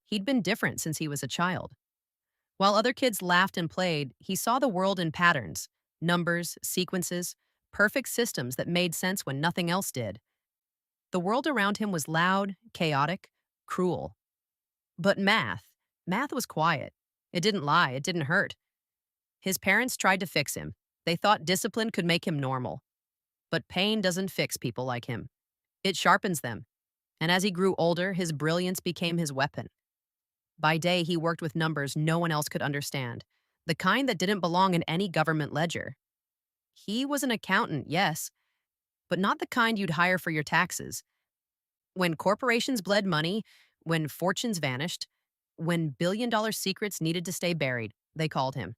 He'd been different since he was a child. While other kids laughed and played, he saw the world in patterns, numbers, sequences, perfect systems that made sense when nothing else did. The world around him was loud, chaotic, cruel. But math was quiet. It didn't lie, it didn't hurt. His parents tried to fix him. They thought discipline could make him normal. But pain doesn't fix people like him. It sharpens them. And as he grew older, his brilliance became his weapon. By day, he worked with numbers no one else could understand, the kind that didn't belong in any government ledger. He was an accountant, yes, but not the kind you'd hire for your taxes. When corporations bled money, when fortunes vanished, when billion-dollar secrets needed to stay buried, they called him.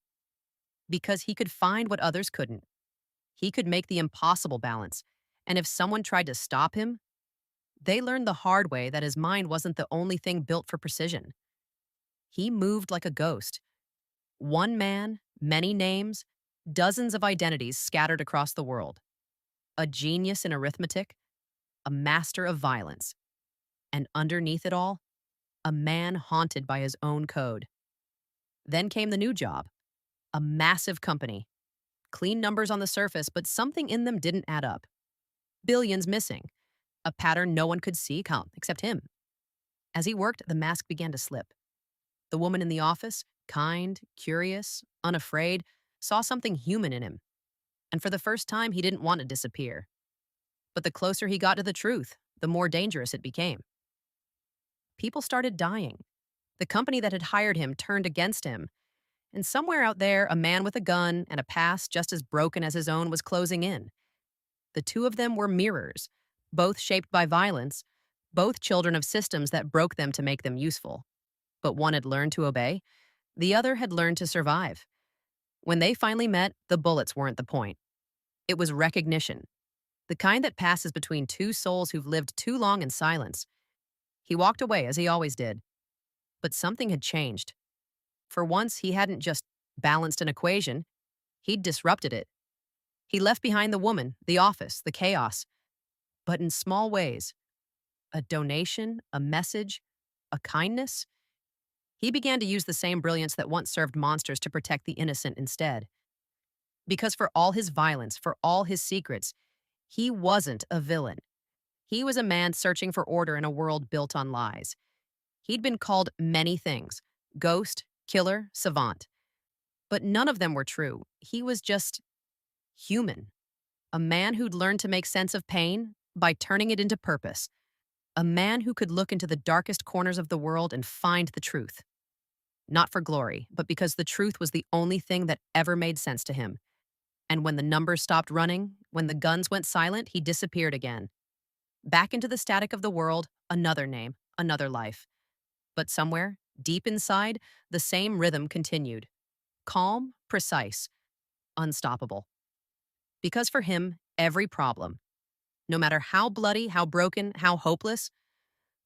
Because he could find what others couldn't. He could make the impossible balance. And if someone tried to stop him, they learned the hard way that his mind wasn't the only thing built for precision. He moved like a ghost. One man, many names, dozens of identities scattered across the world. A genius in arithmetic, a master of violence, and underneath it all, a man haunted by his own code. Then came the new job, a massive company. Clean numbers on the surface, but something in them didn't add up. Billions missing, a pattern no one could see except him. As he worked, the mask began to slip. The woman in the office, kind, curious, unafraid, saw something human in him. And for the first time, he didn't want to disappear. But the closer he got to the truth, the more dangerous it became. People started dying. The company that had hired him turned against him. And somewhere out there, a man with a gun and a past just as broken as his own was closing in. The two of them were mirrors, both shaped by violence, both children of systems that broke them to make them useful. But one had learned to obey, the other had learned to survive. When they finally met, the bullets weren't the point. It was recognition, the kind that passes between two souls who've lived too long in silence. He walked away, as he always did. But something had changed. For once, he hadn't just balanced an equation, he'd disrupted it. He left behind the woman, the office, the chaos. But in small ways. A donation, a message, a kindness. He began to use the same brilliance that once served monsters to protect the innocent instead. Because for all his violence, for all his secrets, he wasn't a villain. He was a man searching for order in a world built on lies. He'd been called many things: ghost, killer, savant. But none of them were true. He was just human. A man who'd learned to make sense of pain by turning it into purpose. A man who could look into the darkest corners of the world and find the truth. Not for glory, but because the truth was the only thing that ever made sense to him. And when the numbers stopped running, when the guns went silent, he disappeared again. Back into the static of the world, another name, another life. But somewhere, deep inside, the same rhythm continued. Calm, precise, unstoppable. Because for him, every problem, no matter how bloody, how broken, how hopeless,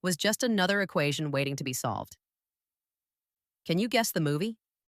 was just another equation waiting to be solved. Can you guess the movie?